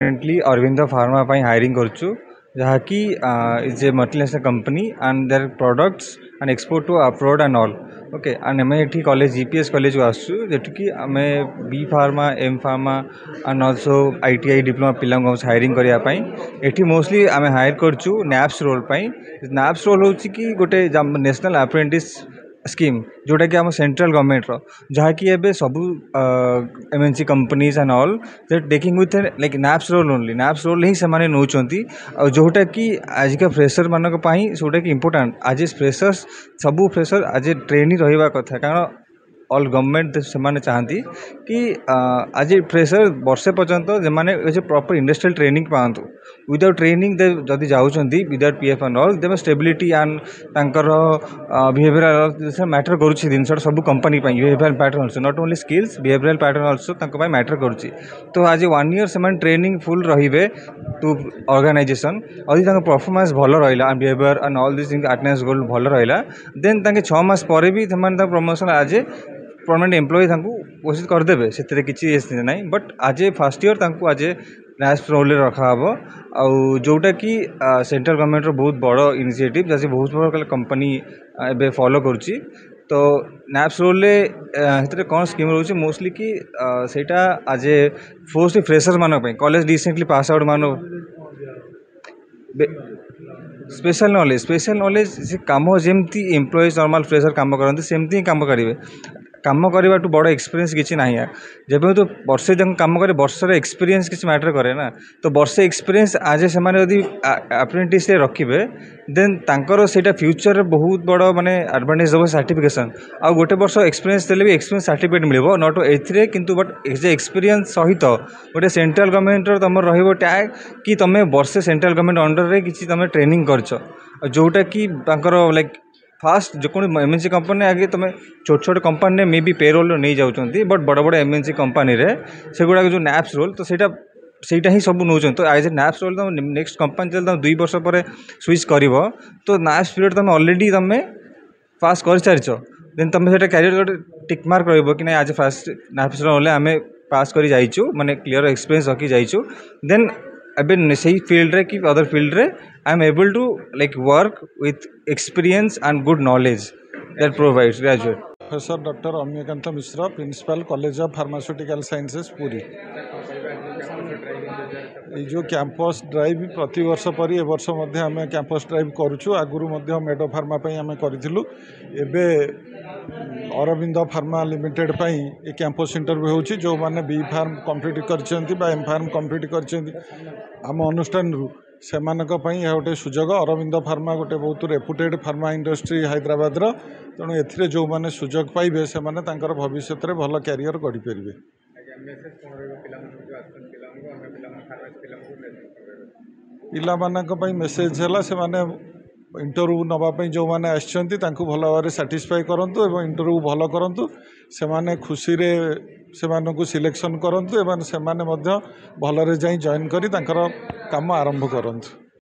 Currently Aurobindo Pharma ପାଇଁ hiring କରୁଛୁ ଯାହାକି is a multinational company and their products and export to abroad and all. Okay, and ଆମେ ଏଠି college GPS କଲେଜକୁ ଆସୁଛୁ ଯେଠିକି ଆମେ B Pharma, M Pharma and also ITI diploma ପିଲାଙ୍କୁ hiring କରିବା ପାଇଁ ଏଠି ମୋଷ୍ଟଲି ଆମେ ହାୟର କରୁଛୁ NAPS ରୋଲ୍ ପାଇଁ। NAPS ରୋଲ୍ ହେଉଛି କି ଗୋଟେ ନ୍ୟାସନାଲ୍ ଆପ୍ରେଣ୍ଟିସ୍ स्कीम जोटा कि आम सेंट्रल गवर्नमेंट जहाँकि एबे सबू MNC companies and all they taking with like NAPS role only NAPS role ही से नौकरी जोटा कि आजिका फ्रेशर मानक जोटा कि इम्पोर्टाट आज ए फ्रेशर्स सबू फ्रेशर आज ए ट्रेनी रहा कथा कारण ऑल गवर्नमेंट से चाहती कि आज फ्रेशर वर्षे पर्यंत जो प्रॉपर इंडस्ट्रियल ट्रेनिंग पातु विदाउट ट्रेनिंग जदि जाऊँगी without PF and all they stability and तांकर बिहेवियरल मैटर करुच्ची जिन सब company behavioural pattern also not only skills behavioural pattern also matter करुच्ची। तो आज 1 year से ट्रेनिंग फुल रे टू ऑर्गेनाइजेशन अभी परफॉर्मेंस भल रहा behaviour and all this attendance गोल भल रहा देन 6 मास पर भी प्रमोशन आज परमानेंट एम्प्लॉय घोषित करदे से किसी ना बट आज फर्स्ट ईयर आज नैप्स रोल रखा आउ जोटा कि सेंट्रल गवर्नमेंट बहुत बड़ इनिशिएटिव जैसे बहुत बड़ कंपनी एबे फॉलो करुच्ची। तो नैप्स रोल कौन स्कीम रोचे मोस्टली कि सेटा आज ए फोर्स फ्रेशर मानक कॉलेज रिसेंटली पास आउट मान स्पेशल नॉलेज से कम जमती एम्प्लॉइज नॉर्मल फ्रेशर कम करते सेमती ही कम करेंगे कम करवा बड़ एक्सपीरियंस किसी ना जब तो वर्षे जब कम करे वर्षर एक्सपीरियंस किसी मैटर करे ना तो वर्षे एक्सपीरियंस आज से अप्रेंटिस रखिए देन तांकर सेटा फ्यूचर बहुत बड़ माने एडवांटेज दब सर्टिफिकेशन आ गोटे वर्ष एक्सपीरियंस देले भी एक्सपीरियंस सर्टिफिकेट मिले नॉट ए किंतु बट एक्सपीरियंस सहित गोटे सेंट्रल गवर्नमेंट तुम रैग कि तुम वर्षे सेंट्रल गवर्नमेंट अंडर रे किसी तुम ट्रेनिंग कर जोटा कि लाइक फास्ट जो MNC कंपनी आगे तुम छोट छोट कंपनी मे बी पेरोल नहीं जाऊँगी बट बड़ बड़ MNC कंपनी से गुड़ा जो नैप्स रोल तो ସେଇଟା ही सब नौ तो एज ए नैप्स रोल तुम नेक्स्ट कंपनी चल तुम 2 वर्ष पर स्विच कर तो नैप्स पीरियड तुम ऑलरेडी तुम पास कर सारी देन तुम से कैरियर गोटे टिक मार्क रही ना आज फास्ट नैप्स रोल आम पास कर जाइचु माने क्लीयर एक्सपीरियंस रखी जाइचु देन एबे सही फील्ड रे कि अदर फील्ड रे I am able to like work with experience and good knowledge that provides graduate. Professor doctor Amiyakant Mishra principal college of pharmaceutical sciences Puri. ये जो कैंपस ड्राइव प्रति वर्ष पर ए वर्ष आम कैंपस ड्राइव करुचु आगुरी मेडो फार्मा आम करूँ एबे अरविंद फार्मा लिमिटेड ये कैंपस इंटरव्यू होची जो माने बी फार्म कंप्लीट करछंती बा एम फार्म कंप्लीट करछंती आम अनुष्ठान से गोटे सुजोग अरविंद फार्मा गोटे बहुत रेपुटेड फार्मा इंडस्ट्री हैदराबाद तेणु ए जो मैंने सुजोग पाइबे से भविष्य में भल क्यारियर गढ़ी पारे। पिला मेसेज है से इंटरव्यू नापी जो मैंने आसछंती भल भाव साटिस्फाई करंतु एवं इंटरव्यू भल करंतु से खुशी रे से सिलेक्शन करंतु एवं से भलरे जाई जॉइन करी काम आरंभ करंतु।